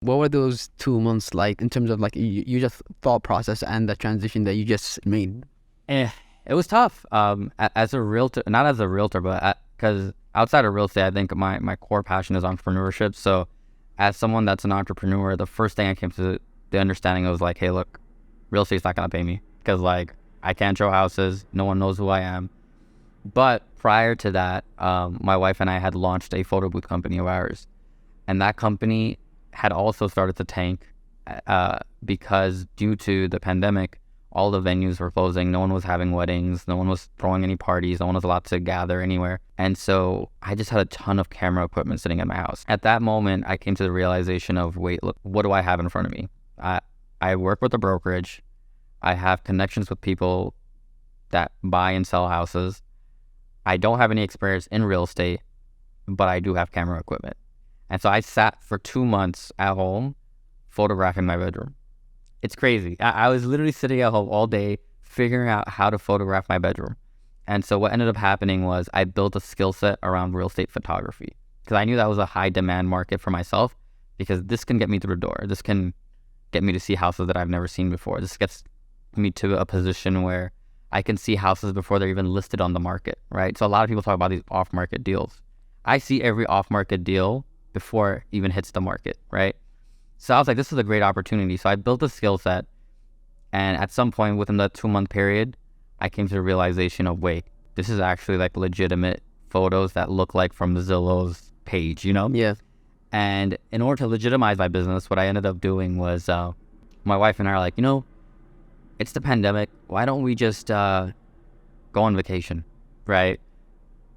What were those 2 months like in terms of like you just thought process and the transition that you just made? It was tough. As a realtor, not as a realtor, but because outside of real estate, I think my core passion is entrepreneurship. So as someone that's an entrepreneur, the first thing I came to the understanding was like, hey, look, real estate's not going to pay me because like I can't show houses. No one knows who I am. But prior to that, my wife and I had launched a photo booth company of ours. And that company had also started to tank because due to the pandemic, all the venues were closing. No one was having weddings. No one was throwing any parties. No one was allowed to gather anywhere. And so I just had a ton of camera equipment sitting in my house. At that moment, I came to the realization of, wait, look, what do I have in front of me? I work with a brokerage. I have connections with people that buy and sell houses. I don't have any experience in real estate, but I do have camera equipment. And so I sat for 2 months at home photographing my bedroom. It's crazy. I was literally sitting at home all day figuring out how to photograph my bedroom. And so what ended up happening was I built a skill set around real estate photography because I knew that was a high demand market for myself because this can get me through the door. This can get me to see houses that I've never seen before. This gets me to a position where I can see houses before they're even listed on the market, right? So a lot of people talk about these off-market deals. I see every off-market deal before it even hits the market, right? So I was like, this is a great opportunity. So I built a skill set. And at some point within the 2-month period, I came to the realization of, wait, this is actually like legitimate photos that look like from Zillow's page, you know? Yeah. And in order to legitimize my business, what I ended up doing was my wife and I are like, it's the pandemic. Why don't we just go on vacation, right?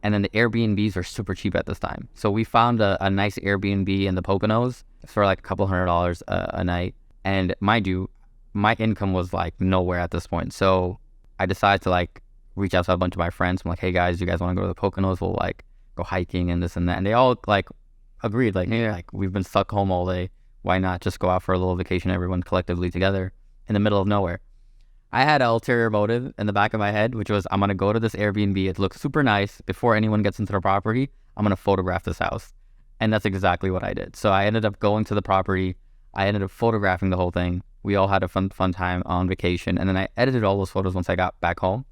And then the Airbnbs are super cheap at this time. So we found a nice Airbnb in the Poconos for like a couple $100 a night. And mind you, my income was like nowhere at this point. So I decided to like reach out to a bunch of my friends. I'm like, hey guys, you guys want to go to the Poconos? We'll like go hiking and this and that. And they all like agreed, like, hey, like we've been stuck home all day. Why not just go out for a little vacation, everyone collectively together in the middle of nowhere? I had an ulterior motive in the back of my head, which was I'm going to go to this Airbnb. It looks super nice. Before anyone gets into the property, I'm going to photograph this house. And that's exactly what I did. So I ended up going to the property. I ended up photographing the whole thing. We all had a fun time on vacation. And then I edited all those photos once I got back home.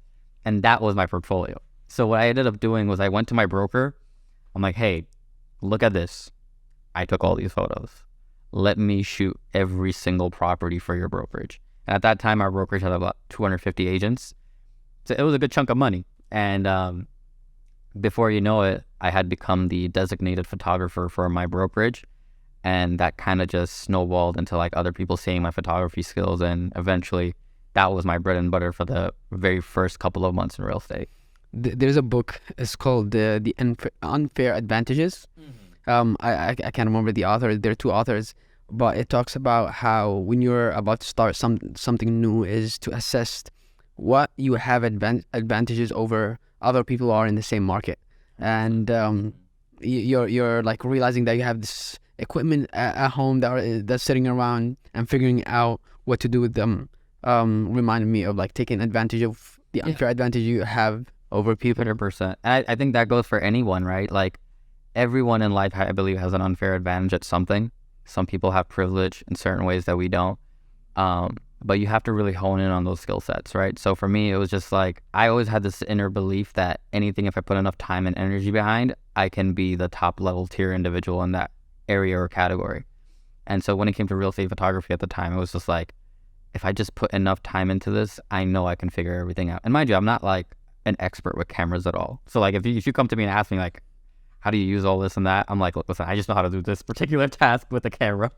And that was my portfolio. So what I ended up doing was I went to my broker. I'm like, hey, look at this. I took all these photos. Let me shoot every single property for your brokerage. And at that time, our brokerage had about 250 agents. So it was a good chunk of money. And before you know it, I had become the designated photographer for my brokerage. And that kind of just snowballed into like other people seeing my photography skills. And eventually that was my bread and butter for the very first couple of months in real estate. There's a book. It's called The Unfair Advantages. Mm-hmm. I can't remember the author. There are 2 authors. But it talks about how when you're about to start something new is to assess what you have advantages over other people who are in the same market. And you're like realizing that you have this equipment at home that's sitting around and figuring out what to do with them. Reminded me of like taking advantage of the unfair advantage you have over people. 100%. And I think that goes for anyone, right? Like everyone in life, I believe, has an unfair advantage at something. Some people have privilege in certain ways that we don't. But you have to really hone in on those skill sets, right? So for me, it was just like, I always had this inner belief that anything, if I put enough time and energy behind, I can be the top level tier individual in that area or category. And so when it came to real estate photography at the time, it was just like, if I just put enough time into this, I know I can figure everything out. And mind you, I'm not like an expert with cameras at all. So like if you come to me and ask me like, how do you use all this and that? I'm like, listen, I just know how to do this particular task with the camera.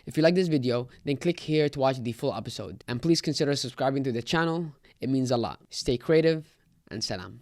If you like this video, then click here to watch the full episode. And please consider subscribing to the channel. It means a lot. Stay creative and salam.